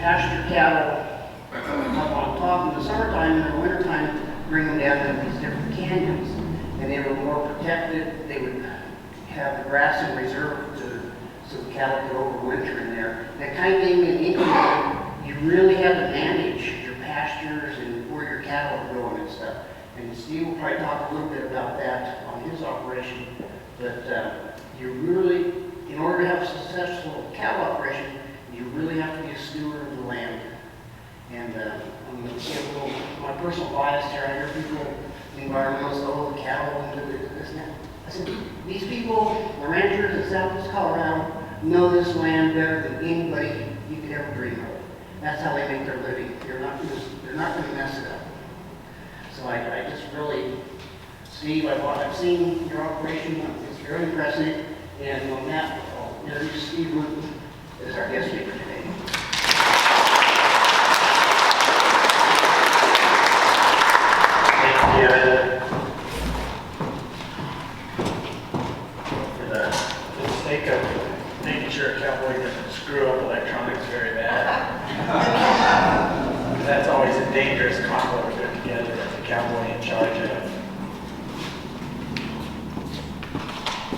pasture cattle up on top. In the summertime and the wintertime, bring them down to these different canyons. And they were more protected. They would have the grass in reserve so the cattle could overwinter in there. That kind of gave me an inkling that you really had to manage your pastures and where your cattle are going and stuff. And Steve will probably talk a little bit about that on his operation. But you really, in order to have a successful cattle operation, you really have to be a steward of the land. And I'm going to give a little, my personal bias here. I hear people, environmentalists, oh, the cattle and this and that. I said, these people, the ranchers in Southwest Colorado, know this land better than anybody you could ever dream of. That's how they make their living. They're not going to mess it up. So I just really, Steve, I've seen your operation. It's very impressive. And on that, I'll introduce Steve Wooten as our guest speaker today. Thank you. For the sake of making sure a cowboy doesn't screw up electronics very bad. That's always a dangerous combo to put together as a cowboy in charge of.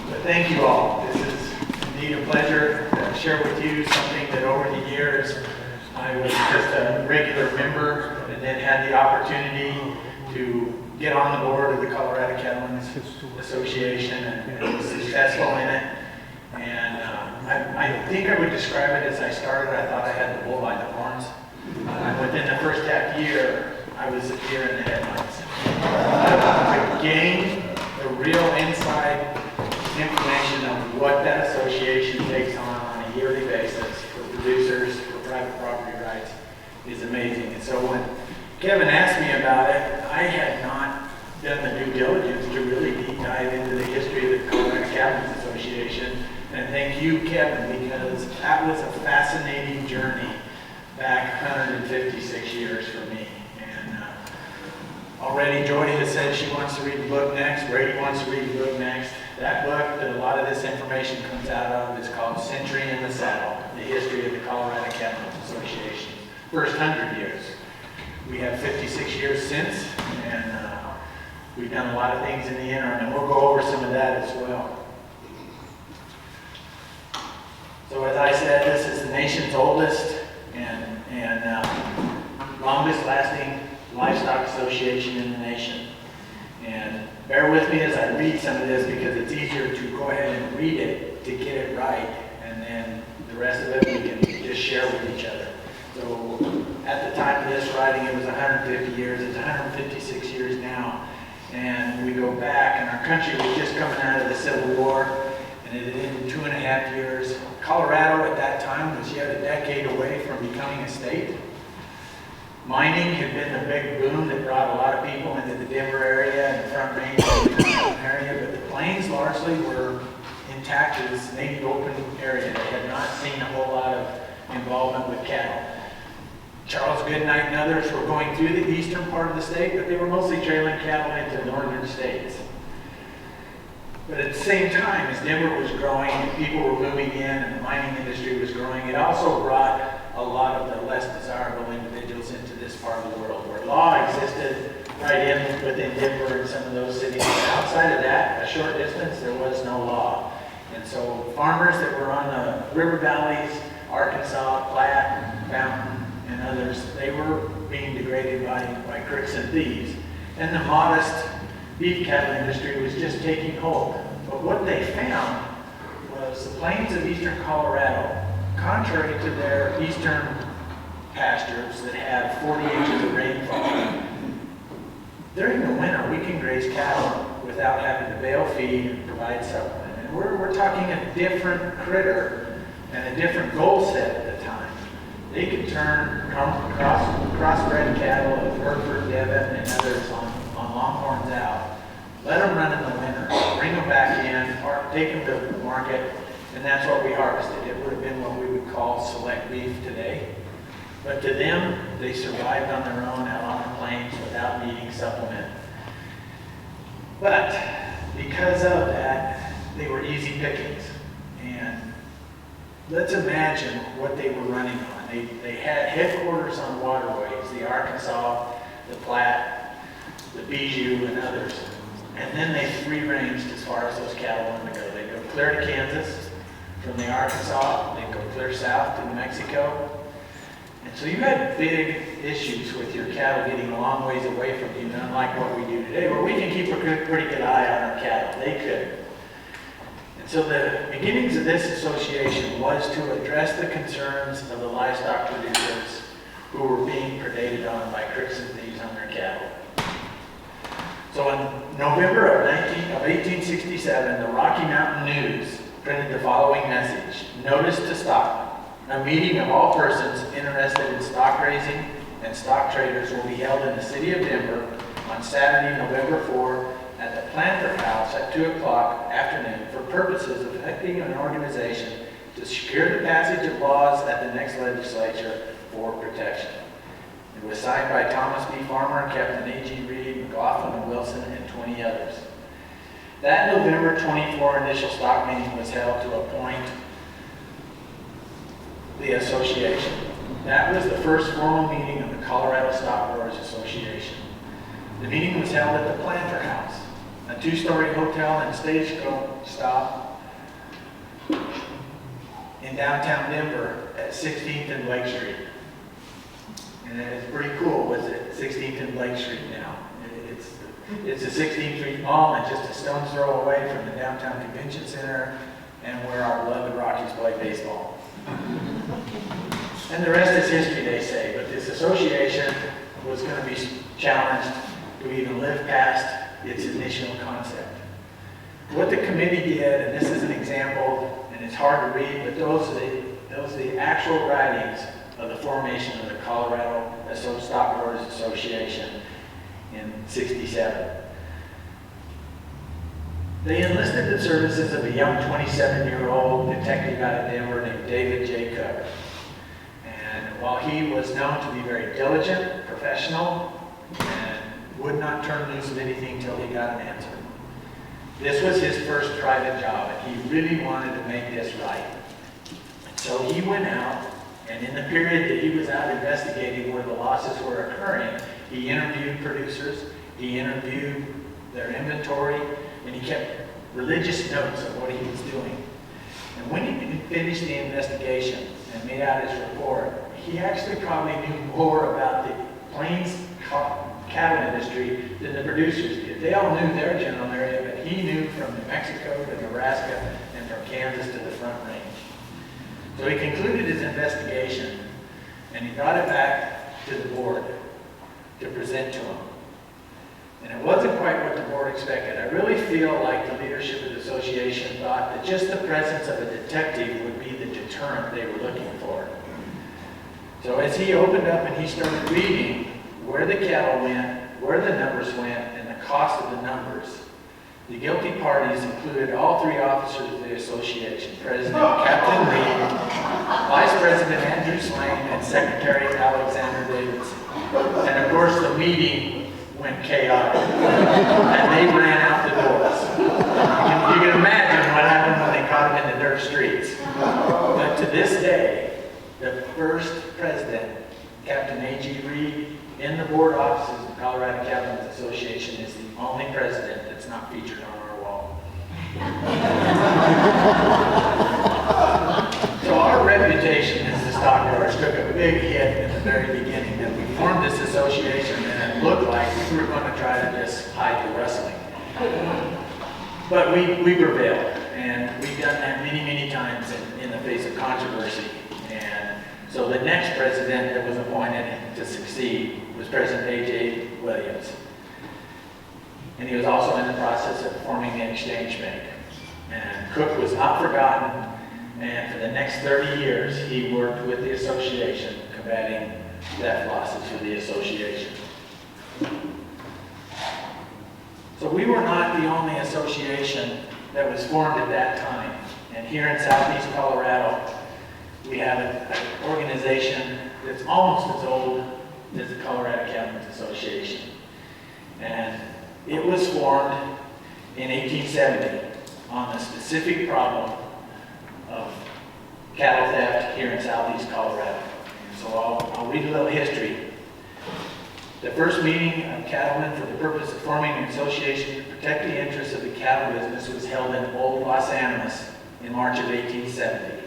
But thank you all. This is indeed a pleasure to share with you something that over the years I was just a regular member and then had the opportunity to get on the board of the Colorado Cattlemen Association and was successful in it. And I think I would describe it as I started, I thought I had the bull by the horns. Within the first half year, I was a deer in the headlights. To gain the real inside information of what that association takes on a yearly basis for producers, for private property rights, is amazing. And so when Kevin asked me about it, I had not done the due diligence to really deep dive into the history of the Colorado Cattlemen Association. And thank you, Kevin, because that was a fascinating journey back 156 years for me. And already Joy has said she wants to read the book next. Brady wants to read the book next. That book that a lot of this information comes out of is called Century in the Saddle, the history of the Colorado Cattlemen Association. First 100 years. We have 56 years since, and we've done a lot of things in the interim, and we'll go over some of that as well. So as I said, this is the nation's oldest and longest lasting livestock association in the nation. And bear with me as I read some of this because it's easier to go ahead and read it to get it right, and then the rest of it we can just share with each other. So at the time of this writing, it was 150 years. It's 156 years now. And we go back, and our country was just coming out of the Civil War, and it had ended 2.5 years. Colorado at that time was yet a decade away from becoming a state. Mining had been the big boom that brought a lot of people into the Denver area and the Front Range area, but the plains largely were intact as maybe open area. They had not seen a whole lot of involvement with cattle. Charles Goodnight and others were going through the eastern part of the state, but they were mostly trailing cattle into northern states. But at the same time, as Denver was growing and people were moving in and the mining industry was growing, it also brought a lot of the less desirable individuals into this part of the world where law existed right within Denver and some of those cities. But outside of that, a short distance, there was no law. And so farmers that were on the river valleys, Arkansas, Platte, Fountain, and others, they were being degraded by crooks and thieves. And the modest beef cattle industry was just taking hold. But what they found was the plains of eastern Colorado, contrary to their eastern pastures that have 40 inches of rainfall, during the winter we can graze cattle without having to bale feed and provide supplement. And we're talking a different critter and a different goal set at the time. They could turn crossbred cattle of Hereford, Devon, and others on longhorns out, let them run in the winter, bring them back in, or take them to the market, and that's what we harvested. It would have been what we would call select beef today. But to them, they survived on their own out on the plains without needing supplement. But because of that, they were easy pickings. And let's imagine what they were running on. They had headquarters on waterways, the Arkansas, the Platte, the Bijou, and others. And then they free-ranged as far as those cattle wanted to go. They go clear to Kansas from the Arkansas, they go clear south to New Mexico. And so you had big issues with your cattle getting a long ways away from you, unlike what we do today, where we can keep a pretty good eye on our cattle. They couldn't. And so the beginnings of this association was to address the concerns of the livestock producers who were being predated on by crooks and thieves on their cattle. So in November of 1867, the Rocky Mountain News printed the following message: "Notice to stop. A meeting of all persons interested in stock raising and stock traders will be held in the city of Denver on Saturday, November 4, at the Planter House at 2 o'clock afternoon for purposes of effecting an organization to secure the passage of laws at the next legislature for protection." It was signed by Thomas B. Farmer, Captain A.G. Reed, McLaughlin and Wilson, and 20 others. That November 24 initial stock meeting was held to appoint the association. That was the first formal meeting of the Colorado Stock Growers Association. The meeting was held at the Planter House, a 2-story hotel and stagecoach stop in downtown Denver at 16th and Blake Street. And it's pretty cool, was it? 16th and Blake Street now. It's a 16th Street Mall and just a stone's throw away from the downtown convention center and where our beloved Rockies play baseball. And the rest is history, they say, but this association was going to be challenged to even live past its initial concept. What the committee did, and this is an example, and it's hard to read, but those are the actual writings of the formation of the Colorado Stock Growers Association in '67. They enlisted the services of a young 27-year-old detective out of Denver named David J. Cook. And while he was known to be very diligent, professional, and would not turn loose of anything till he got an answer. This was his first private job, and he really wanted to make this right. So he went out, and in the period that he was out investigating where the losses were occurring, he interviewed producers, he interviewed their inventory, and he kept religious notes of what he was doing. And when he finished the investigation and made out his report, he actually probably knew more about the Plains cattle industry than the producers did. They all knew their general area, but he knew from New Mexico to Nebraska and from Kansas to the Front Range. So he concluded his investigation and he brought it back to the board to present to them. And it wasn't quite what the board expected. I really feel like the leadership of the association thought that just the presence of a detective would be the deterrent they were looking for. So as he opened up and he started reading where the cattle went, where the numbers went, and the cost of the numbers, the guilty parties included all 3 officers of the association: President Captain Reed, Vice President Andrew Swain, and Secretary Alexander Davidson. And of course the meeting went chaotic, and they ran out the doors. You can imagine what happened when they caught them in the dirt streets. But to this day, the first president, Captain A.G. Reed, in the board offices of the Colorado Cattlemen Association is the only president that's not featured on our wall. So our reputation as the stock growers took a big hit in the very beginning, that we formed this association and it looked like we were going to try to just hide the rustling. But we prevailed, and we've done that many, many times in the face of controversy. And so the next president that was appointed to succeed was President A.J. Williams. And he was also in the process of forming the Exchange Bank. And Cook was not forgotten, and for the next 30 years, he worked with the association, combating theft losses for the association. So we were not the only association that was formed at that time. And here in Southeast Colorado, we have an organization that's almost as old as the Colorado Cattlemen Association. And it was formed in 1870 on the specific problem of cattle theft here in Southeast Colorado. So I'll read a little history. The first meeting of cattlemen for the purpose of forming an association to protect the interests of the cattle business was held in Old Los Animas in March of 1870.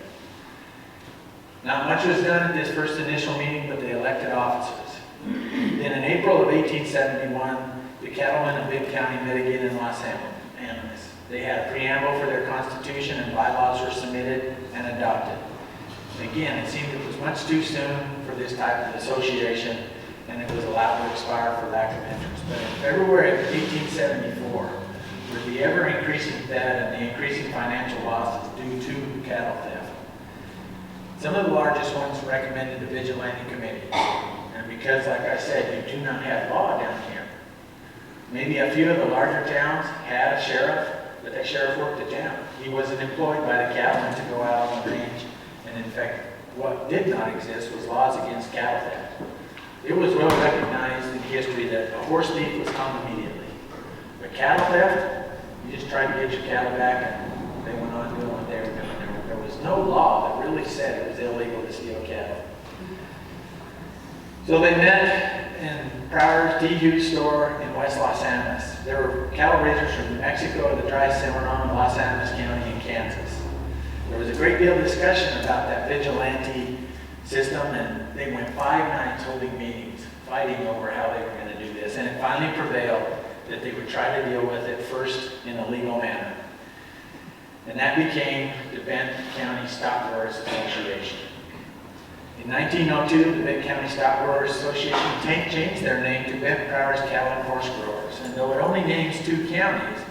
Not much was done at this first initial meeting, but they elected officers. Then in April of 1871, the cattlemen of Bibb County met again in Los Animas. They had a preamble for their constitution and bylaws were submitted and adopted. Again, it seemed it was much too soon for this type of association, and it was allowed to expire for lack of interest. But in February of 1874, with the ever-increasing debt and the increasing financial losses due to cattle theft, some of the largest ones recommended the vigilante committee. And because, like I said, you do not have law down here, maybe a few of the larger towns had a sheriff, but that sheriff worked the town. He wasn't employed by the cattlemen to go out on the range. And in fact, what did not exist was laws against cattle theft. It was well recognized in history that a horse thief was hung immediately. But cattle theft, you just tried to get your cattle back and they went on doing what they were doing. There was no law that really said it was illegal to steal cattle. So they met in Pryor's D. store in West Los Animas. There were cattle raisers from New Mexico, the Dry Cimarron, Los Animas County, and Kansas. There was a great deal of discussion about that vigilante system, and they went 5 nights holding meetings, fighting over how they were going to do this. And it finally prevailed that they would try to deal with it first in a legal manner. And that became the Bibb County Stock Growers Association. In 1902, the Bibb County Stock Growers Association changed their name to Bibb Prowers Cattle and Horse Growers. And though it only names 2 counties,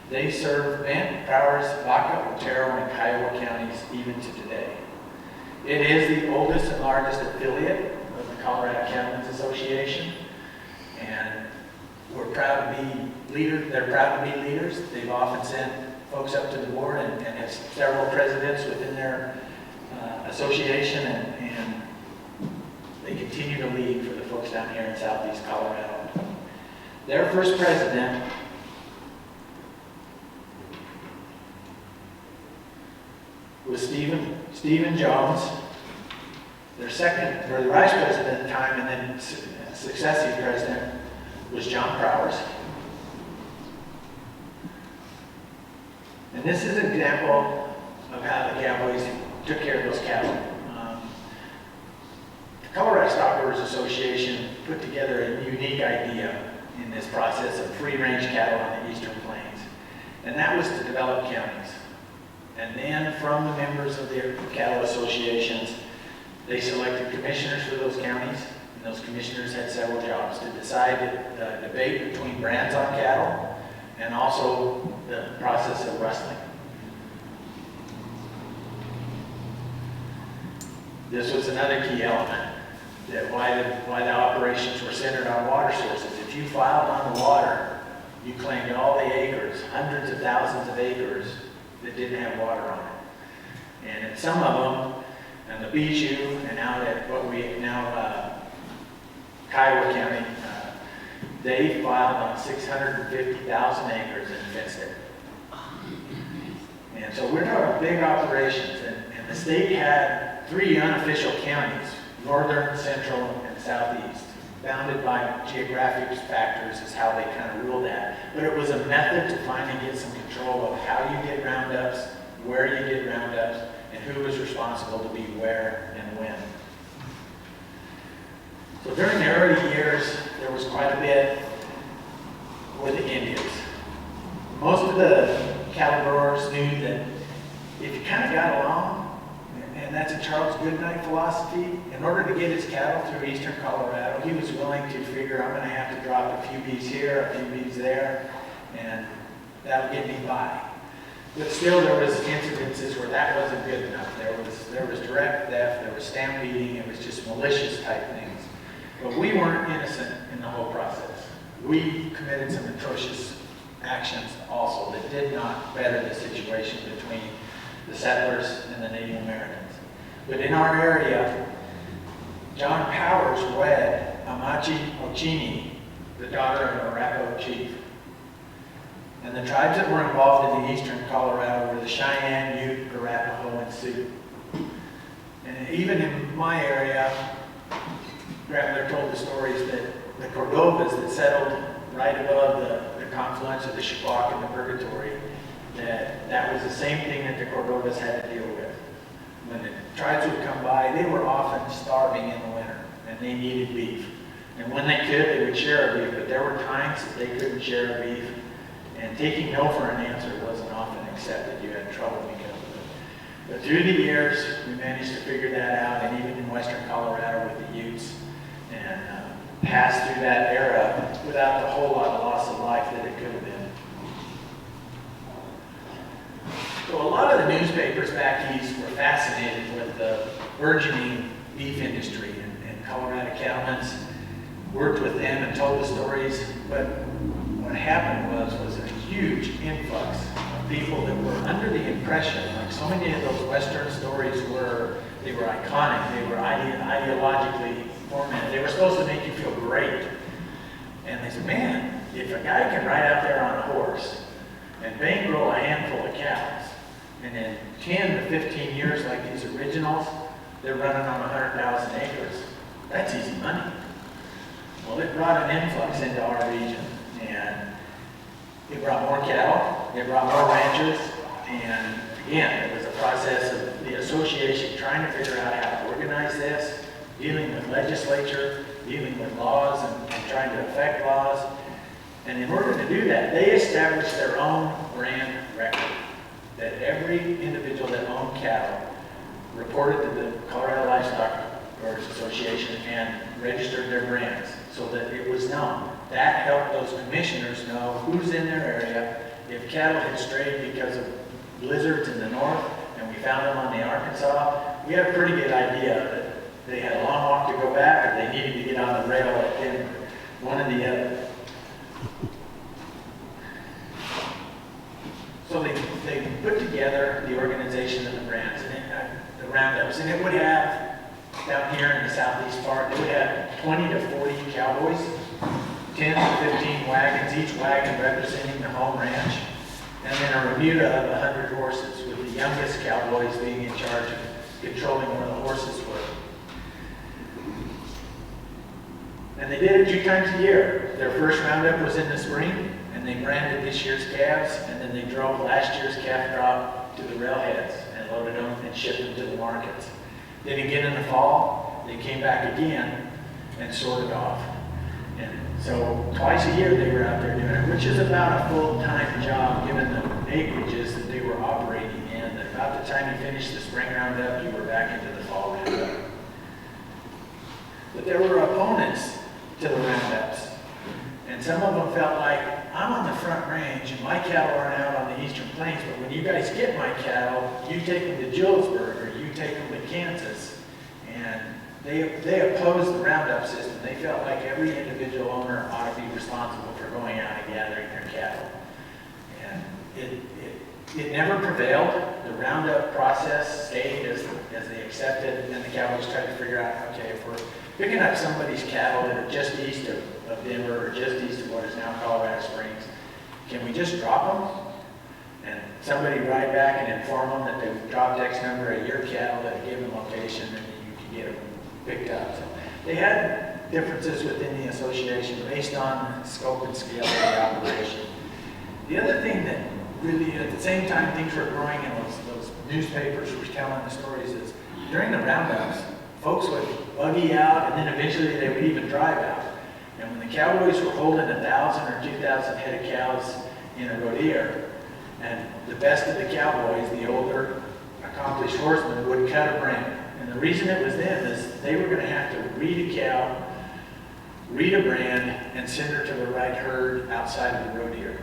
they serve Bibb, Prowers, Vaca, Otero, and Kiowa counties even to today. It is the oldest and largest affiliate of the Colorado Cattlemen's Association, and we're proud to be leaders. They're proud to be leaders. They've often sent folks up to the board and have several presidents within their association, and they continue to lead for the folks down here in southeast Colorado. Their first president was Stephen Jones. Their second, or the vice president at the time, and then successive president was John Prowers. And this is an example of how the cowboys took care of those cattle. The Colorado Stock Growers Association put together a unique idea in this process of free-range cattle on the eastern plains, and that was to develop counties. And then from the members of the cattle associations, they selected commissioners for those counties, and those commissioners had several jobs to decide the debate between brands on cattle and also the process of rustling. This was another key element, that why the operations were centered on water sources. If you filed on the water, you claimed all the acres, hundreds of thousands of acres that didn't have water on it. And in some of them, and the Bijou, and out at what we now, Kiowa County, they filed on 650,000 acres and fenced it. And so we're talking big operations, and the state had 3 unofficial counties, northern, central, and southeast, bounded by geographic factors is how they kind of ruled that. But it was a method to finally get some control of how you get roundups, where you get roundups, and who was responsible to be where and when. So during the early years, there was quite a bit with the Indians. Most of the cattle growers knew that if you kind of got along, and that's a Charles Goodnight philosophy, in order to get his cattle through eastern Colorado, he was willing to figure, I'm going to have to drop a few beeves here, a few beeves there, and that'll get me by. But still, there was incidences where that wasn't good enough. There was direct theft, there was stampeding, it was just malicious type things. But we weren't innocent in the whole process. We committed some atrocious actions also that did not better the situation between the settlers and the Native Americans. But in our area, John Powers wed Amachi Ochini, the daughter of an Arapaho chief. And the tribes that were involved in the eastern Colorado were the Cheyenne, Ute, Arapaho, and Sioux. And even in my area, grandmother told the stories that the Cordovas that settled right above the confluence of the Shabak and the Purgatory, that was the same thing that the Cordovas had to deal with. When the tribes would come by, they were often starving in the winter, and they needed beef. And when they could, they would share a beef, but there were times that they couldn't share a beef, and taking no for an answer wasn't often accepted. You had trouble because of it. But through the years, we managed to figure that out, and even in western Colorado with the Utes, and passed through that era without the whole lot of loss of life that it could have been. So a lot of the newspapers back east were fascinated with the burgeoning beef industry, and Colorado Cattlemen worked with them and told the stories. But what happened was a huge influx of people that were under the impression, like so many of those Western stories were, they were iconic, they were ideologically formatted, they were supposed to make you feel great. And they said, man, if a guy can ride out there on a horse and bankroll a handful of cows, and in 10 to 15 years, like these originals, they're running on 100,000 acres. That's easy money. Well, it brought an influx into our region, and it brought more cattle, it brought more ranchers, and again, it was a process of the association trying to figure out how to organize this, dealing with legislature, dealing with laws, and trying to affect laws. And in order to do that, they established their own brand record, that every individual that owned cattle reported to the Colorado Livestock Growers Association and registered their brands so that it was known. That helped those commissioners know who's in their area. If cattle had strayed because of blizzards in the north and we found them on the Arkansas, we had a pretty good idea that they had a long walk to go back or they needed to get on the rail at Denver, one or the other. So they put together the organization of the brands, and the roundups, and it would have, down here in the southeast part, it would have 20 to 40 cowboys, 10 to 15 wagons, each wagon representing the home ranch, and then a remuda of 100 horses, with the youngest cowboys being in charge of controlling where the horses were. And they did it 2 times a year. Their first roundup was in the spring, and they branded this year's calves, and then they drove last year's calf crop to the railheads and loaded them and shipped them to the markets. Then again in the fall, they came back again and sorted off. And so twice a year they were out there doing it, which is about a full-time job given the acreages that they were operating in. That about the time you finished the spring roundup, you were back into the fall roundup. But there were opponents to the roundups. And some of them felt like, I'm on the front range and my cattle aren't out on the eastern plains, but when you guys get my cattle, you take them to Julesburg or you take them to Kansas. And they opposed the roundup system. They felt like every individual owner ought to be responsible for going out and gathering their cattle. And it never prevailed. The roundup process stayed as they accepted, and the cowboys tried to figure out, okay, if we're picking up somebody's cattle that are just east of Denver or just east of what is now Colorado Springs, can we just drop them? And somebody write back and inform them that they've dropped X number of your cattle at a given location and you can get them picked up. So they had differences within the association based on scope and scale of the operation. The other thing that really, at the same time things were growing and those newspapers were telling the stories is during the roundups, folks would buggy out and then eventually they would even drive out. And when the cowboys were holding 1,000 or 2,000 head of cows in a rodeo, and the best of the cowboys, the older, accomplished horsemen, would cut a brand. And the reason it was them is they were going to have to read a cow, read a brand, and send her to the right herd outside of the rodeo.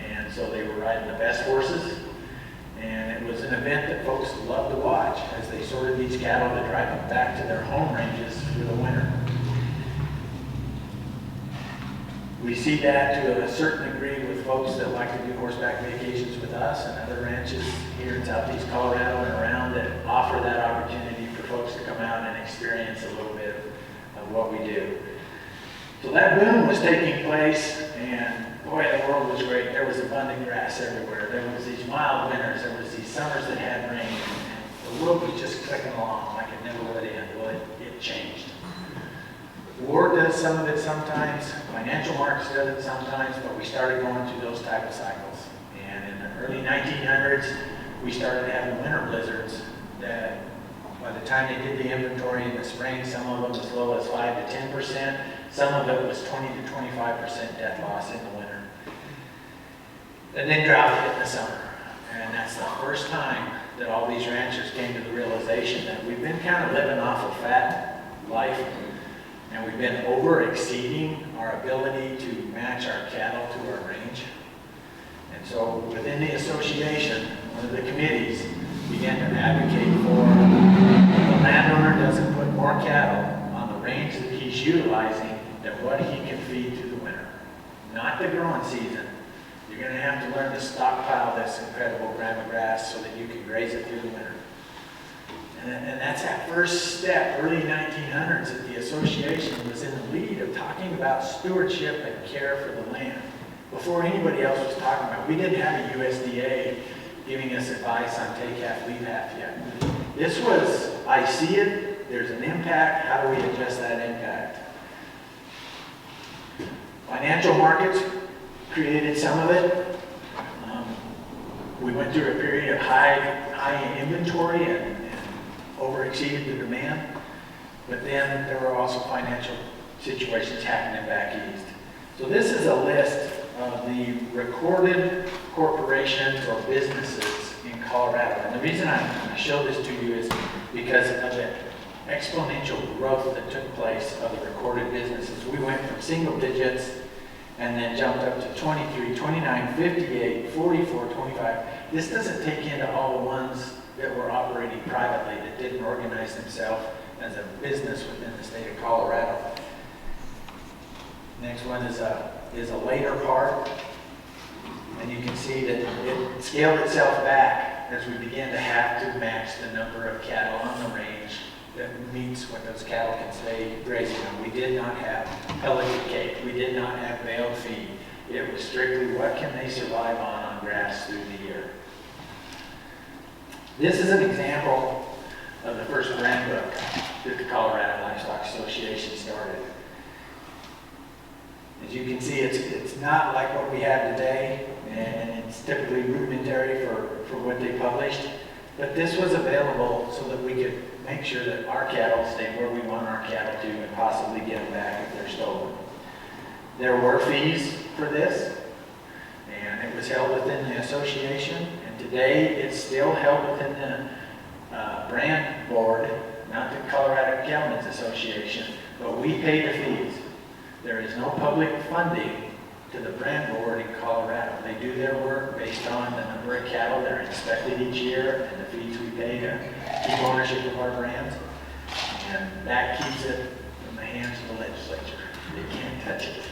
And so they were riding the best horses, and it was an event that folks loved to watch as they sorted these cattle to drive them back to their home ranges for the winter. We see that to a certain degree with folks that like to do horseback vacations with us and other ranches here in southeast Colorado and around that offer that opportunity for folks to come out and experience a little bit of what we do. So that boom was taking place, and boy, the world was great. There was abundant grass everywhere. There was these mild winters. There was these summers that had rain. And the world was just clicking along like it never would end. Well, it changed. War does some of it sometimes, financial markets does it sometimes, but we started going through those type of cycles. And in the early 1900s, we started having winter blizzards that by the time they did the inventory in the spring, some of them as low as 5 to 10%, some of it was 20 to 25% death loss in the winter. And then drought hit in the summer. And that's the first time that all these ranchers came to the realization that we've been kind of living off a fat life, and we've been over-exceeding our ability to match our cattle to our range. And so within the association, one of the committees began to advocate for the landowner doesn't put more cattle on the range that he's utilizing than what he can feed through the winter. Not the growing season. You're going to have to learn to stockpile this incredible gram of grass so that you can graze it through the winter. And that's that first step, early 1900s, that the association was in the lead of talking about stewardship and care for the land. Before anybody else was talking about it. We didn't have a USDA giving us advice on take half, leave half yet. This was, I see it, there's an impact, how do we adjust that impact? Financial markets created some of it. We went through a period of high inventory and over-exceeded the demand, but then there were also financial situations happening back east. So this is a list of the recorded corporations or businesses in Colorado. And the reason I show this to you is because of the exponential growth that took place of the recorded businesses. We went from single digits and then jumped up to 23, 29, 58, 44, 25. This doesn't take into all the ones that were operating privately that didn't organize themselves as a business within the state of Colorado. Next one is a later part, and you can see that it scaled itself back as we began to have to match the number of cattle on the range that meets what those cattle can stay grazing on. We did not have pelleted cake. We did not have baled feed. It was strictly what can they survive on grass through the year. This is an example of the first brand book that the Colorado Livestock Association started. As you can see, it's not like what we have today, and it's typically rudimentary for what they published, but this was available so that we could make sure that our cattle stay where we want our cattle to and possibly get them back if they're stolen. There were fees for this, and it was held within the association, and today it's still held within the brand board, not the Colorado Cattlemen's Association, but we pay the fees. There is no public funding to the brand board in Colorado. They do their work based on the number of cattle that are inspected each year and the fees we pay to keep ownership of our brands. And that keeps it in the hands of the legislature. They can't touch it.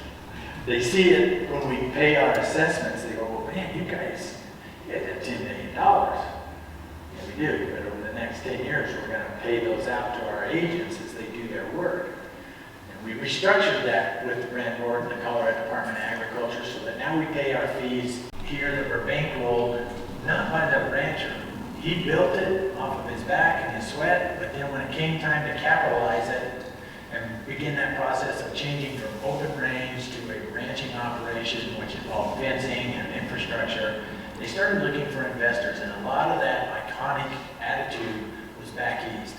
They see it when we pay our assessments. They go, well, man, you guys get that $10 million. Yeah, we do, but over the next 10 years, we're going to pay those out to our agents as they do their work. We restructured that with the brand board and the Colorado Department of Agriculture so that now we pay our fees here that were bankrolled, not by the rancher. He built it off of his back and his sweat, but then when it came time to capitalize it and begin that process of changing from open range to a ranching operation, which involved fencing and infrastructure, they started looking for investors, and a lot of that iconic attitude was back east,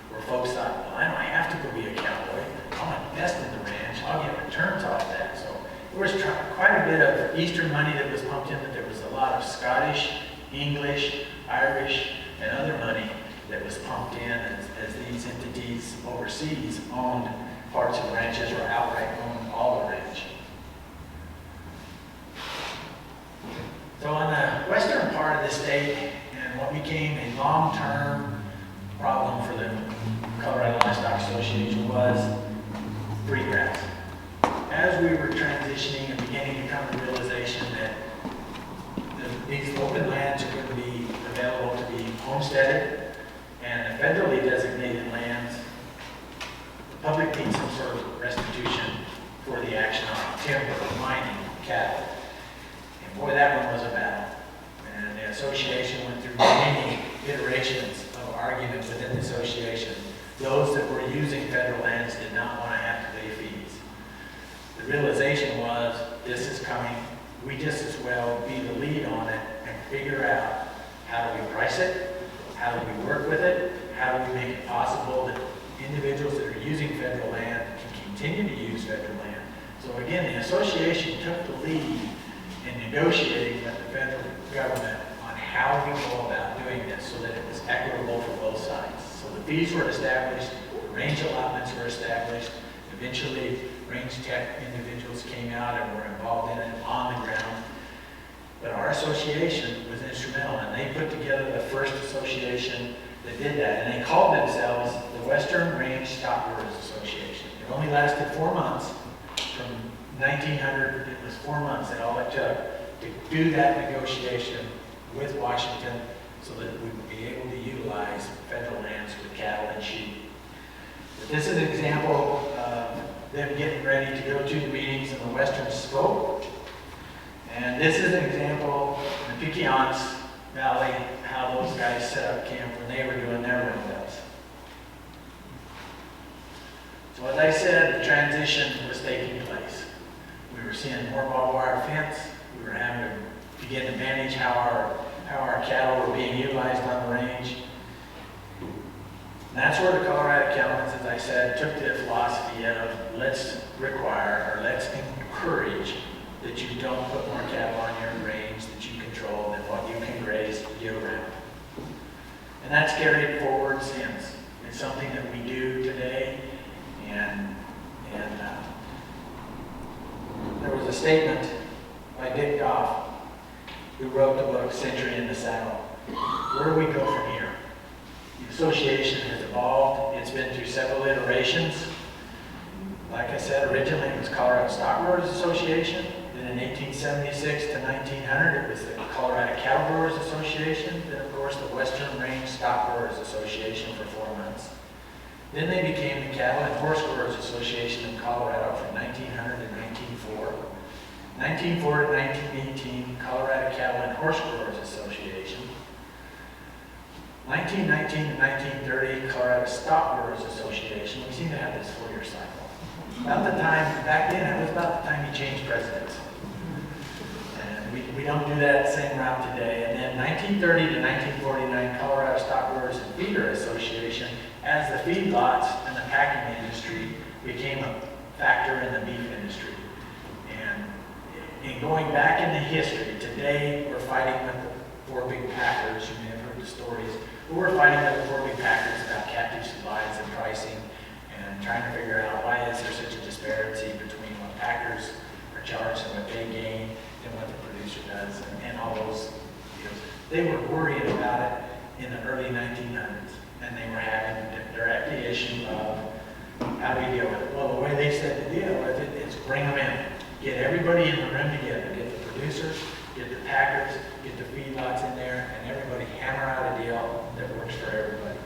where folks thought, well, I don't have to go be a cowboy. I'll invest in the ranch. I'll get returns off that. So there was quite a bit of Eastern money that was pumped in, but there was a lot of Scottish, English, Irish, and other money that was pumped in as these entities overseas owned parts of the ranches or outright owned all the ranch. So on the western part of the state, and what became a long-term problem for the Colorado Livestock Association was free grass. As we were transitioning and beginning to come to realization that these open lands are going to be available to be homesteaded and the federally designated lands, the public needs some sort of restitution for the action on timber, mining, cattle. And boy, that one was a battle. And the association went through many iterations argument within the association. Those that were using federal lands did not want to have to pay fees. just as well be the lead on it and figure out how do we price it, how do we work with it, how do we make it possible that individuals that are using federal land can continue to use federal land. So again, the association took the lead in negotiating with the federal government on how we go about doing this so that it was equitable for both sides. So the fees were established, range allotments were established, eventually range tech individuals came out and were involved in it on the ground. But our association was instrumental, and they put together the first association that did that, and they called themselves the Western Range Stockgrowers Association. It only lasted 4 months. From 1900, it was 4 months that all it took to do that negotiation with Washington so that we would be able to utilize federal lands with cattle and sheep. But this is an example of them getting ready to go to the meetings in the Western Spoke. And this is an example in the Piceance Valley, how those guys set up camp when they were doing their roundups. So as I said, the transition was taking place. We were seeing more barbed wire fence. We were having to begin to manage how our cattle were being utilized on the range. And that's where the Colorado Cattlemen, as I said, took the philosophy of let's require or let's encourage that you don't put more cattle on your range that you control than what you can graze year-round. And that's carried forward since. It's something that we do today, and there was a statement by Dick Goff, who wrote the book Century in the Saddle. Where do we go from here? The association has evolved. It's been through several iterations. Like I said, originally it was Colorado Stockgrowers Association. Then in 1876 to 1900, it was the Colorado Cattle Growers Association. Then, of course, the Western Range Stockgrowers Association for 4 months. Then they became the Cattle and Horse Growers Association in Colorado from 1900 to 1904. 1904 to 1918, Colorado Cattle and Horse Growers Association. 1919 to 1930, Colorado Stock Growers Association. We seem to have this 4-year cycle. About the time, back then, it was about the time you changed presidents. And we don't do that same route today. And then 1930 to 1949, Colorado Stock Growers and Feeder Association, as the feedlots and the packing industry became a factor in the beef industry. And in going back in the history, today we're fighting with the 4 big packers. You may have heard the stories. But we're fighting with the 4 big packers about captive supplies and pricing, and trying to figure out why is there such a disparity between what packers are charged and what they gain and what the producer does, and all those deals. They were worried about it in the early 1900s, and they were having a direct issue of how do we deal with it. Well, the way they said to deal with it is bring them in. Get everybody in the room together. Get the producers, get the packers, get the feedlots in there, and everybody hammer out a deal that works for everybody.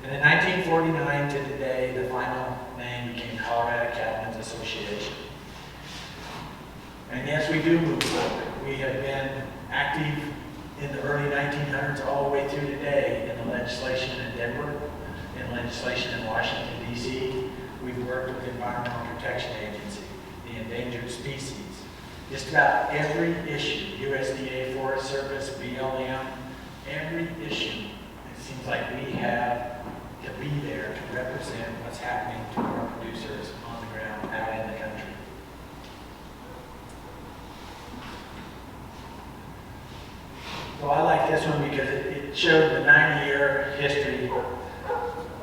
And in 1949 to today, the final name became Colorado Cattlemen's Association. And yes, we do move forward. We have been active in the early 1900s all the way through today in the legislation in Denver, in legislation in Washington, D.C. We've worked with the Environmental Protection Agency, the Endangered Species. Just about every issue, USDA, Forest Service, BLM, every issue, it seems like we have to be there to represent what's happening to our producers on the ground out in the country. So I like this one because it showed the 90-year history.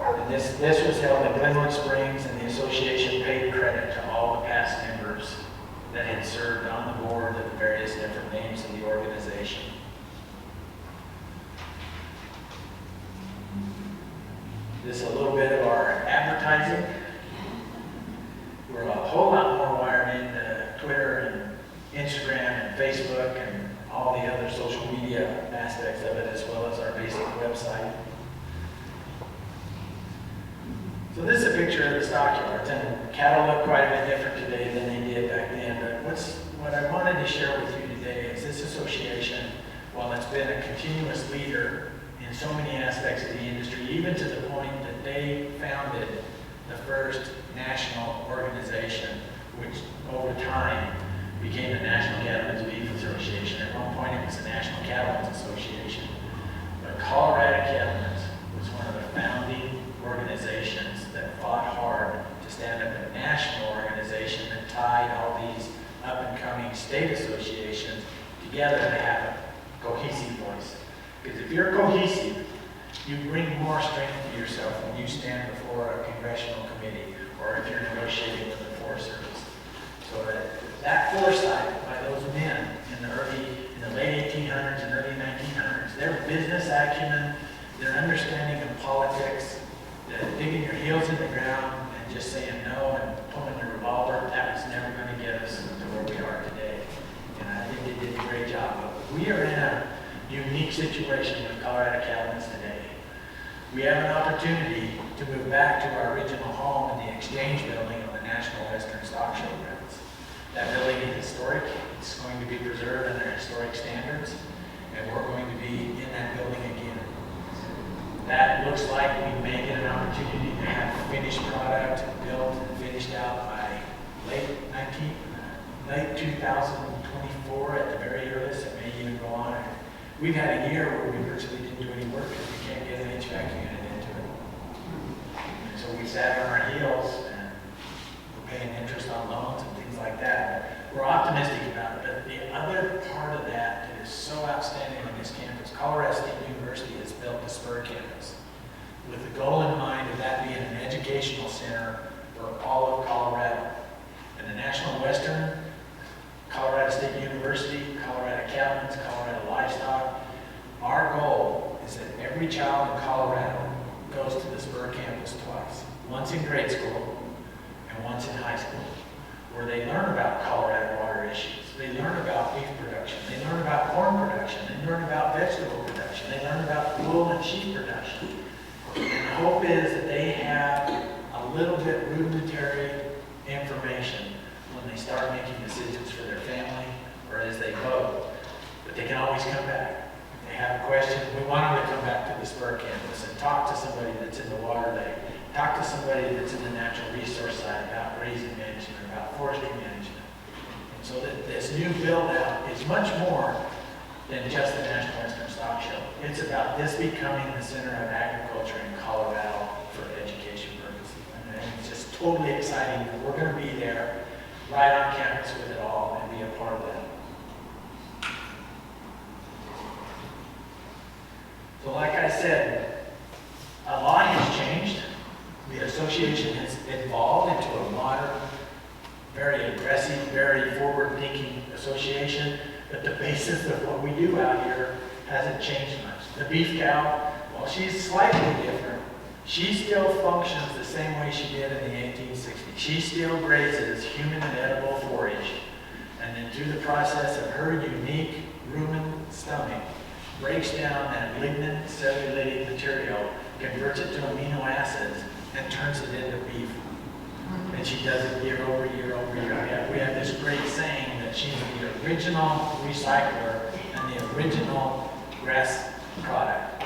And this was held in Glenwood Springs, and the association paid credit to all the past members that had served on the board of the various different names of the organization. This is a little bit of our advertising. We're a whole lot more wired into Twitter and Instagram and Facebook and all the other social media aspects of it, as well as our basic website. So this is a picture of the stockyards, and cattle look quite a bit different today than they did back then. But what I wanted to share with you today is this association, while it's been a continuous leader in so many aspects of the industry, even to the point that they founded the first national organization, which over time became the National Cattlemen's Beef Association. At one point, it was the National Cattlemen's Association. But Colorado Cattlemen's was one of the founding organizations that fought hard to stand up a national organization that tied all these up-and-coming state associations together to have a cohesive voice. Because if you're cohesive, you bring more strength to yourself when you stand before a congressional committee or if you're negotiating with the Forest Service. So that foresight by those men in the late 1800s and early 1900s, their business acumen, their understanding of politics, digging your heels in the ground and just saying no and pulling your revolver, that was never going to get us to where we are today. And I think they did a great job. But we are in a unique situation with Colorado Cattlemen's today. We have an opportunity to move back to our original home in the Exchange Building on the National Western Stock Show grounds. That building is historic. It's going to be preserved under historic standards, and we're going to be in that building again. That looks like we may get an opportunity to have a finished product built and finished out by late 2024 at the very earliest. It may even go on. We've had a year where we virtually didn't do any work because we can't get an HVAC unit into it. And so we sat on our heels and we're paying interest on loans and things like that. We're optimistic about it. But the other part of that is so outstanding on this campus. Colorado State University has built the Spur campus with the goal in mind of that being an educational center for all of Colorado. And the National Western, Colorado State University, Colorado Cattlemen's, Colorado Livestock. Our goal is that every child in Colorado goes to the Spur campus twice. Once in grade school and once in high school, where they learn about Colorado water issues. They learn about beef production. They learn about corn production. They learn about vegetable production. They learn about wool and sheep production. And the hope is that they have a little bit rudimentary information when they start making decisions for their family or as they vote. But they can always come back. If they have a question, we want them to come back to the Spur campus and talk to somebody that's in the water lake. Talk to somebody that's in the natural resource side about grazing management, about forestry management. And so that this new build-out is much more than just the National Western Stock Show. It's about this becoming the center of agriculture in Colorado for education purposes. And it's just totally exciting that we're going to be there right on campus with it all and be a part of that. So like I said, a lot has changed. The association has evolved into a modern, very aggressive, very forward-thinking association, but the basis of what we do out here hasn't changed much. The beef cow, well, she's slightly different. She still functions the same way she did in the 1860s. She still grazes human and edible forage, and then through the process of her unique rumen stomach, breaks down that lignin cellulosic material, converts it to amino acids, and turns it into beef. And she does it year over year over year. We have this great saying that she's the original recycler and the original grass product.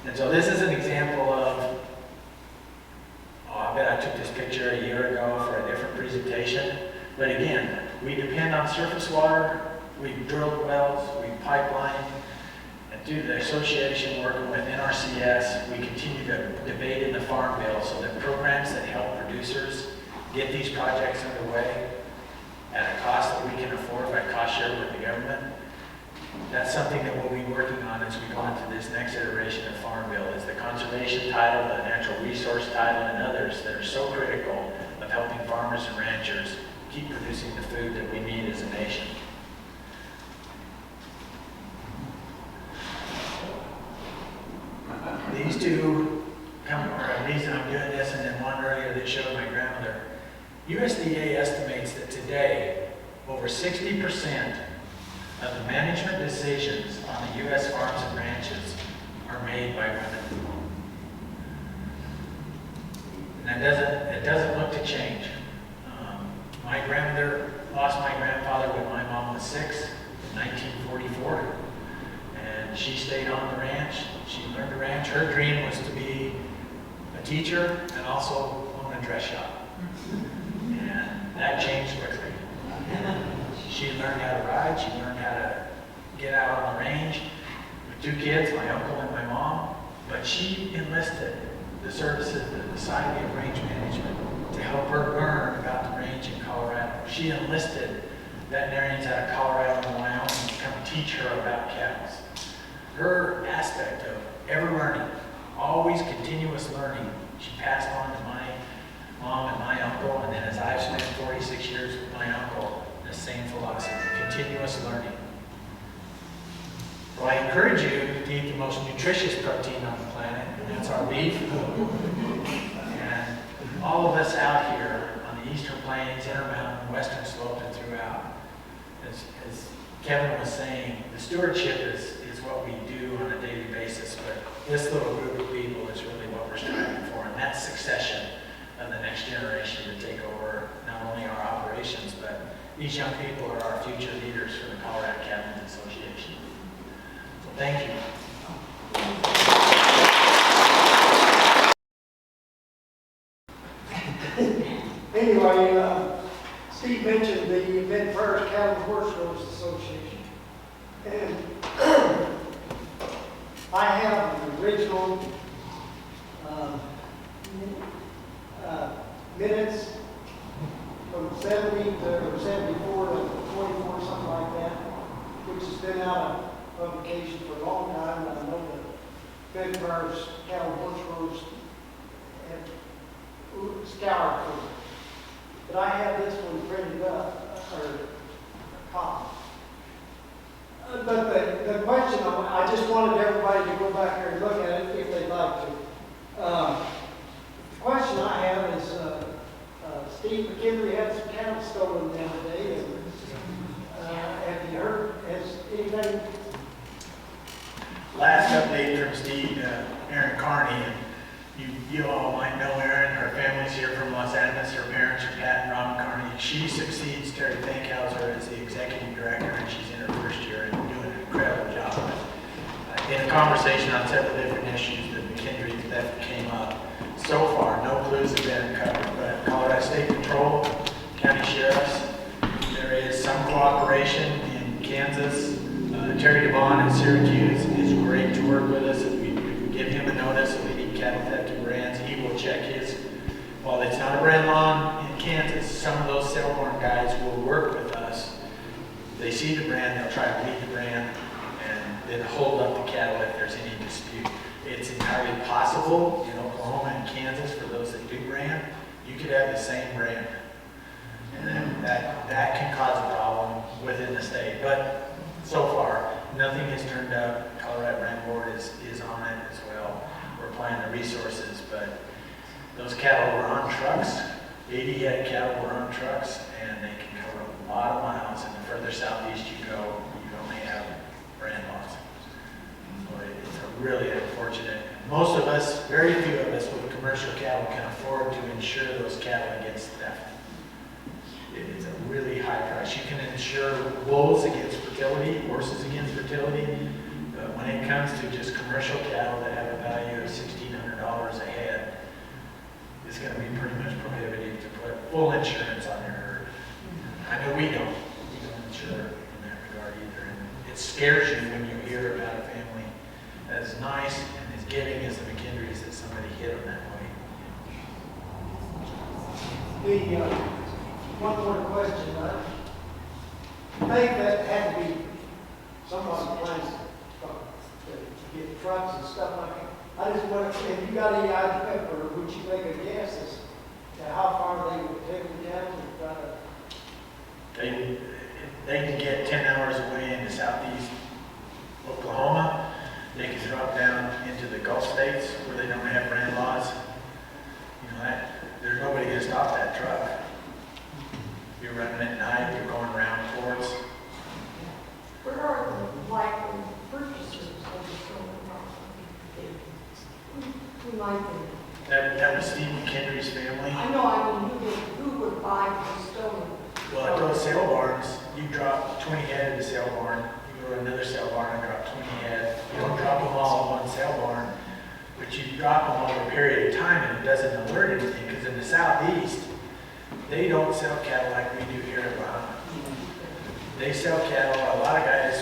And so this is an example of, I bet I took this picture a year ago for a different presentation. But again, we depend on surface water, we've drilled wells, we've pipelined, and through the association working with NRCS, we continue to debate in the Farm Bill so that programs that help producers get these projects underway at a cost that we can afford by cost share with the government. That's something that we'll be working on as we go into this next iteration of Farm Bill, is the conservation title, the natural resource title, and others that are so critical of helping farmers and ranchers keep producing the food that we need as a nation. These two come, or a reason I'm doing this, and then one earlier that showed my grandmother. USDA estimates that today, over 60% of the management decisions on the U.S. farms and ranches are made by women. And it doesn't look to change. My grandmother lost my grandfather when my mom was 6 in 1944. And she stayed on the ranch. She learned to ranch. Her dream was to be a teacher and also own a dress shop. And that changed quickly. She learned how to ride, she learned how to get out on the range with 2 kids, my uncle and my mom, but she enlisted the services of the Society of Range Management to help her learn about the range in Colorado. She enlisted veterinarians out of Colorado and Wyoming to come teach her about cattle. Her aspect of ever learning, always continuous learning, she passed on to my mom and my uncle, and then as I've spent 46 years with my uncle, the same philosophy, continuous learning. Well, I encourage you to eat the most nutritious protein on the planet, and that's our beef. And all of us out here on the Eastern Plains, Intermountain, Western Slope, and throughout, as Kevin was saying, the stewardship is what we do on a daily basis, but this little group of people is really what we're striving for, and that's succession of the next generation to take over not only our operations, but these young people are our future leaders for the Colorado Cattlemen Association. So thank you. Anyway, Steve mentioned the Mid-First Cattle Horse Rose Association. And I have the original minutes from 70 to 74 to 24, something like that, which has been out of publication for a long time. And I know the Mid-First Cattle Horse Rose have scoured for it. But I have this one printed up, or a copy. But the question, I just wanted everybody to go back there and look at it if they'd like to. The question I have is, Steve McKinley had some cattle stolen the other day. Have you heard, has anything? Last update from Steve, Aaron Carney, and you all might know Erin. Her family's here from Los Angeles. Her parents are Pat and Robin Carney. She succeeds Terry Fankhauser as the executive director, and she's in her first year and doing an incredible job. In a conversation on several different issues, the McKinley theft came up. So far, no clues have been uncovered, but Colorado State Patrol, county sheriffs, there is some cooperation in Kansas. Terry Devon in Syracuse is great to work with us. If we give him a notice of any cattle theft and brands, he will check his. While it's not a brand law in Kansas, some of those Selborne guys will work with us. They see the brand, they'll try to read the brand, and then hold up the cattle if there's any dispute. It's entirely possible in Oklahoma and Kansas, for those that do brand, you could have the same brand. And then that can cause a problem within the state. But so far, nothing has turned up. Colorado Brand Board is on it as well. We're applying the resources, but those cattle were on trucks. 80 head cattle were on trucks, and they can cover a lot of miles. And the further southeast you go, you only have brand laws. So it's a really unfortunate. Most of us, very few of us with commercial cattle can afford to insure those cattle against theft. It is a really high price. You can insure bulls against fertility, horses against fertility, but when it comes to just commercial cattle that have a value of $1,600 a head, it's going to be pretty much prohibitive to put full insurance on your herd. I know we don't insure in that regard either. And it scares you when you hear about a family as nice and as giving as the McKendrys that somebody hit them that way. One more question. I think that had to be someone's place to get trucks and stuff like that. I just wonder if you got any idea, or would you make a guess as to how far they would take them down to try to... They can get 10 hours away into southeast Oklahoma. They can drop down into the Gulf states where they don't have brand laws. You know, there's nobody going to stop that truck. You're running at night, you're going around ports. Where are the likely purchasers of the stolen property? Who might be? That was Steve McKendry's family. I know, I mean, who would buy the stolen? Well, at those sale barns, you drop 20 head in the sale barn. You go to another sale barn and drop 20 head. You don't drop them all in one sale barn, but you drop them over a period of time, and it doesn't alert anything, because in the southeast, they don't sell cattle like we do here in Bahama. they sell cattle. A lot of guys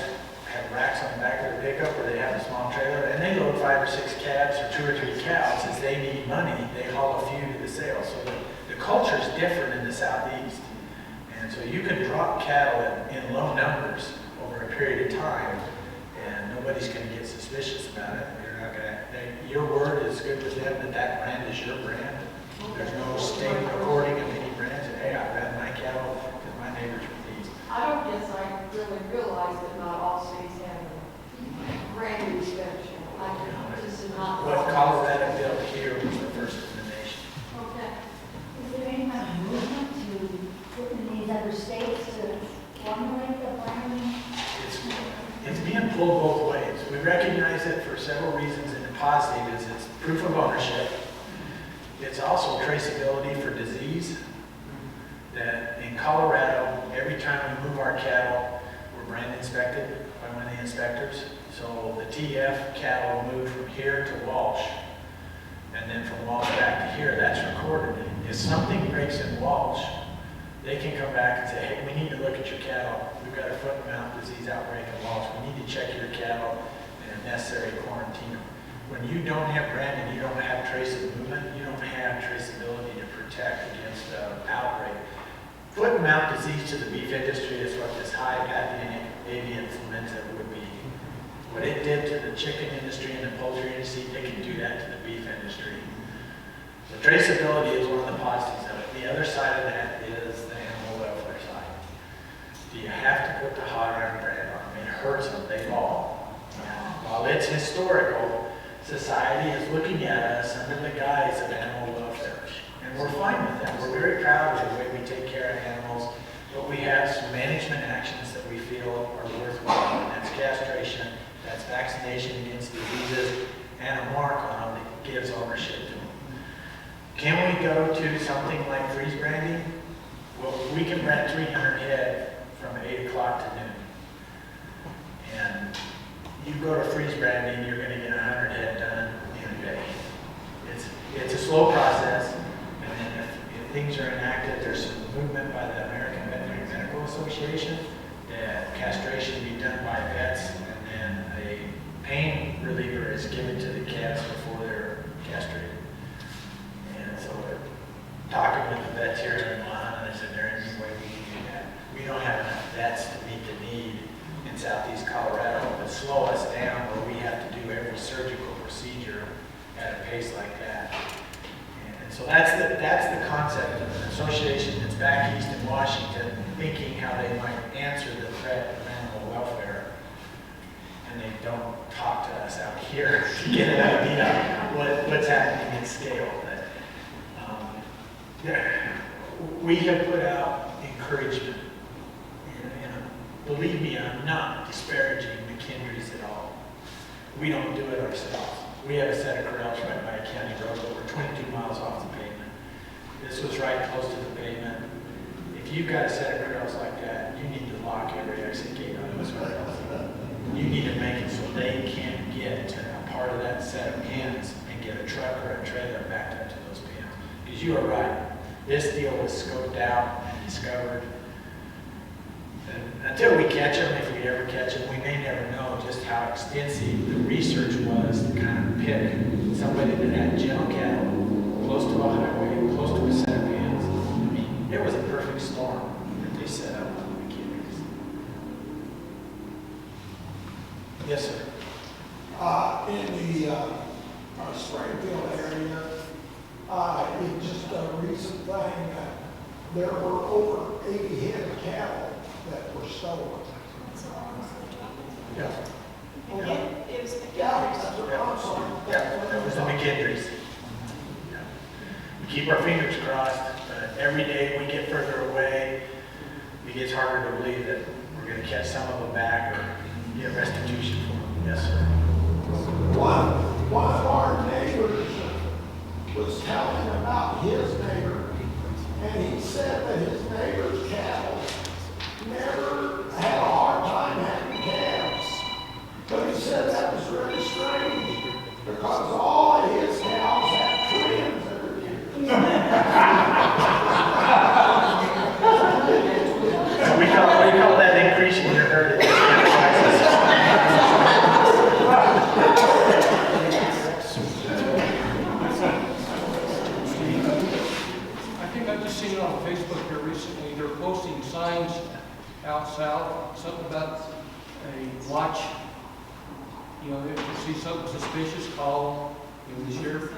have racks on the back of their pickup where they have a small trailer, and they load 5 or 6 calves or 2 or 3 cows. As they need money, they haul a few to the sale. So the culture is different in the Southeast. And so you can drop cattle in low numbers over a period of time, and nobody's going to get suspicious about it. You're not going to. Your word is good with them that brand is your brand. There's no state recording of any brands. And, hey, I ran my cattle because my neighbors were these. I don't guess I really realize that not all states have a brand inspection. This is not. What Colorado built here was the first in the nation. Okay. Is there any kind of movement to put in these other states to formulate the branding? It's being pulled both ways. We recognize it for several reasons, and the positive is it's proof of ownership. It's also traceability for disease. That in Colorado, every time we move our cattle, we're brand inspected by one of the inspectors. So the TF cattle moved from here to Walsh, and then from Walsh back to here, that's recorded. If something breaks in Walsh, they can come back and say, hey, we need to look at your cattle. We've got a foot and mouth disease outbreak in Walsh. We need to check your cattle and if necessary quarantine them. When you don't have branding, you don't have traceable movement, you don't have traceability to protect against outbreak. Foot and mouth disease to the beef industry is what this high pathogenic avian influenza would be. What it did to the chicken industry and the poultry industry, they can do that to the beef industry. So traceability is one of the positives of it. The other side of that is the animal welfare side. Do you have to put the hot iron brand on them? It hurts them, they fall. While it's historical, society is looking at us under the guise of animal welfare. And we're fine with that. We're very proud of the way we take care of animals, but we have some management actions that we feel are worthwhile, and that's castration, that's vaccination against diseases, and a mark on them that gives ownership to them. Can we go to something like freeze branding? Well, we can brand 300 head from 8 o'clock to noon. And you go to freeze branding, you're going to get 100 head done in a day. It's a slow process, and then if things are enacted, there's some movement by the American Veterinary Medical Association that castration be done by vets, and then a pain reliever is given to the cats before they're castrated. And so talking with the vets here in Wooten, they said there is a way we can do that. We don't have enough vets to meet the need in southeast Colorado, but slow us down where we have to do every surgical procedure at a pace like that. And so that's the concept of an association that's back east in Washington, thinking how they might answer the threat of animal welfare. And they don't talk to us out here to get an idea of what's happening in scale. We have put out encouragement. Believe me, I'm not disparaging McKendry's at all. We don't do it ourselves. We have a set of corrals right by a county road, but we're 22 miles off the pavement. This was right close to the pavement. If you've got a set of corrals like that, you need to lock every exit gate on those corrals. You need to make it so they can't get to a part of that set of pens and get a truck or a trailer backed up to those pens. Because you are right. This deal was scoped out and discovered. And until we catch them, if we ever catch them, we may never know just how extensive the research was to kind of pick somebody that had gentle cattle, close to a highway, close to a set of pens. I mean, it was a perfect storm that they set up on the McKendry's. Yes, sir. In the Springfield area, it's just a recent thing, there were over 80 head of cattle that were stolen. Yeah. It was Yeah, that's what I'm sorry. Yeah, that was the McKendry's. Yeah. We keep our fingers crossed, but every day we get further away, it gets harder to believe that we're going to catch some of them back or get restitution for them. Yes, sir. One of our neighbors was telling about his neighbor, and he said that his neighbor's cattle never had a hard time having calves. But he said that was really strange because all of his cows had twins every year. We call that increased something about a watch. You know, if you see something suspicious, call, you know, the sheriff.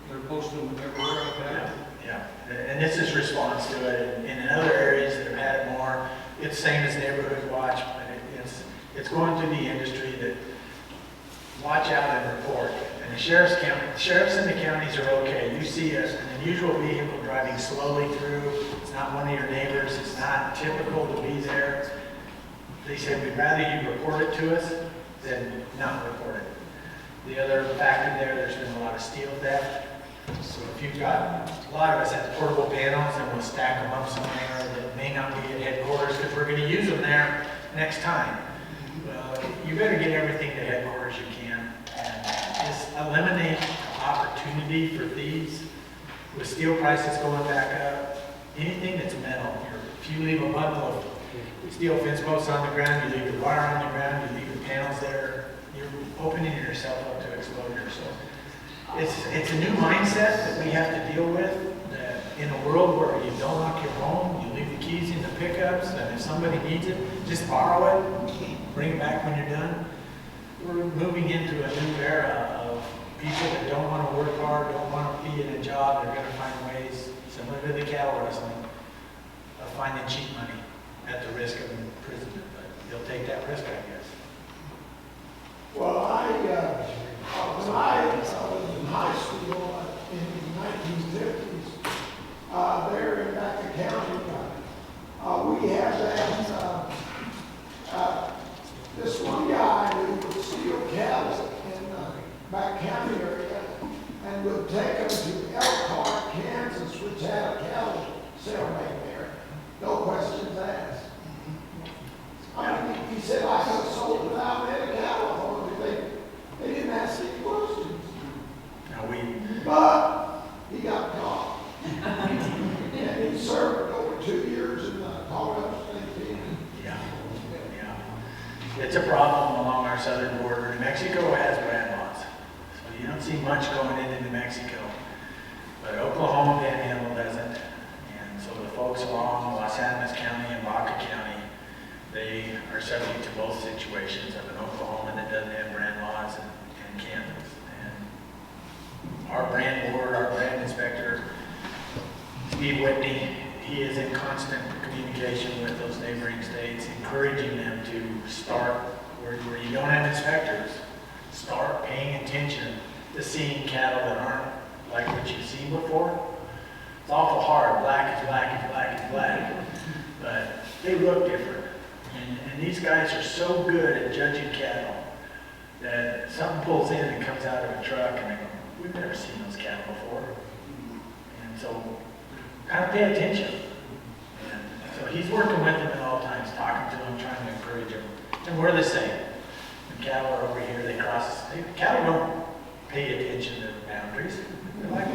They're posting them everywhere like that. Yeah, and this is response to it. And in other areas that have had it more, it's same as neighborhood watch, but it's going through the industry that watch out and report. And the sheriffs in the counties are okay. You see an unusual vehicle driving slowly through, it's not one of your neighbors, it's not typical to be there. They say, we'd rather you report it to us than not report it. The other factor there's been a lot of steel theft. So if you've got, a lot of us have portable panels and we'll stack them up somewhere that may not be at headquarters because we're going to use them there next time. Well, you better get everything to headquarters you can and just eliminate opportunity for thieves. With steel prices going back up, anything that's metal, if you leave a bundle of steel fence posts on the ground, you leave the wire on the ground, you leave the panels there, you're opening yourself up to exposure. So it's a new mindset that we have to deal with, that in a world where you don't lock your home, you leave the keys in the pickups, and if somebody needs it, just borrow it, bring it back when you're done. We're moving into a new era of people that don't want to work hard, don't want to be in a job, they're going to find ways, similar to the cattle wrestling, of finding cheap money at the risk of imprisonment, but they'll take that risk, I guess. Well, when I was in high school in the 1950s, there in Baca County, we had that, this one guy who would steal cattle in Baca County area and would take them to Elkhart, Kansas, which had a cattle sale right there. No questions asked. I mean, he said, I could have sold it without any cattle. They didn't ask any questions. But he got caught. And he served over 2 years in Colorado State Penal. Yeah. It's a problem along our southern border. New Mexico has brand laws, so you don't see much going into New Mexico. But Oklahoma Panhandle doesn't. And so the folks along Los Angeles County and Baca County, they are subject to both situations of an Oklahoma that doesn't have brand laws and Kansas. And our brand board, our brand inspector, Steve Whitney, he is in constant communication with those neighboring states, encouraging them to start where you don't have inspectors, start paying attention to seeing cattle that aren't like what you've seen before. It's awful hard. Black is black is black is black. But they look different. And these guys are so good at judging cattle that something pulls in and comes out of a truck and they go, we've never seen those cattle before. And so kind of pay attention. And so he's working with them at all times, talking to them, trying to encourage them. And we're the same. When cattle are over here, they cross. Cattle don't pay attention to boundaries. They're like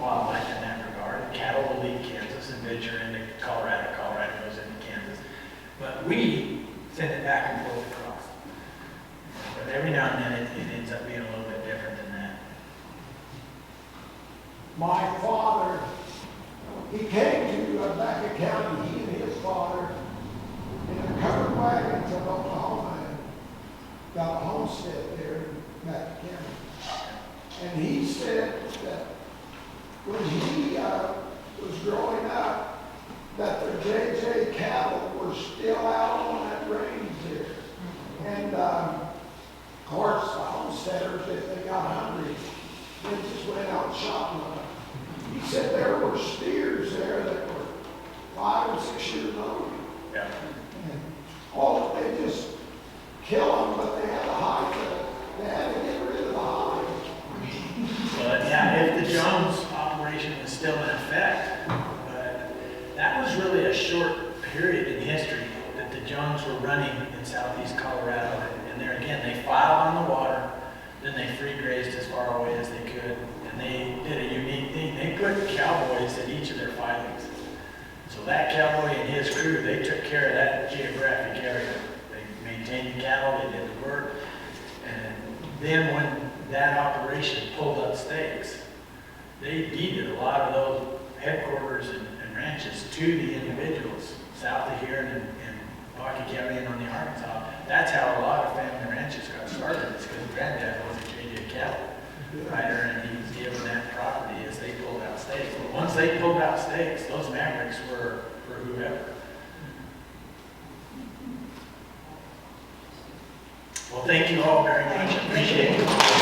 wildlife in that regard. Cattle will leave Kansas and venture into Colorado. Colorado goes into Kansas. But we send it back and forth across. But every now and then it ends up being a little bit different than that. My father, he came to Baca County, he and his father, in a covered wagon from Oklahoma and got a homestead there in Baca County. And he said that when he was growing up, that the JJ cattle were still out on that range there. And of course, the homesteaders, if they got hungry, they just went out and shot one. He said there were steers there that were 5 or 6 years old. Yeah. And they just kill them, but they had to hide the, they had to get rid of the hide. But yeah, if the Jones operation was still in effect, but that was really a short period in history that the Jones were running in southeast Colorado. And there again, they filed on the water, then they free grazed as far away as they could. And they did a unique thing. They put cowboys at each of their filings. So that cowboy and his crew, they took care of that geographic area. They maintained the cattle, they did the work. And then when that operation pulled up stakes, they deeded a lot of those headquarters and ranches to the individuals south of here and Milwaukee County and on the Arkansas. That's how a lot of family ranches got started, is because granddad was a Canadian cattle rider, and he was given that property as they pulled out stakes. But once they pulled out stakes, those Mavericks were for whoever. Well, thank you all very much. I appreciate it.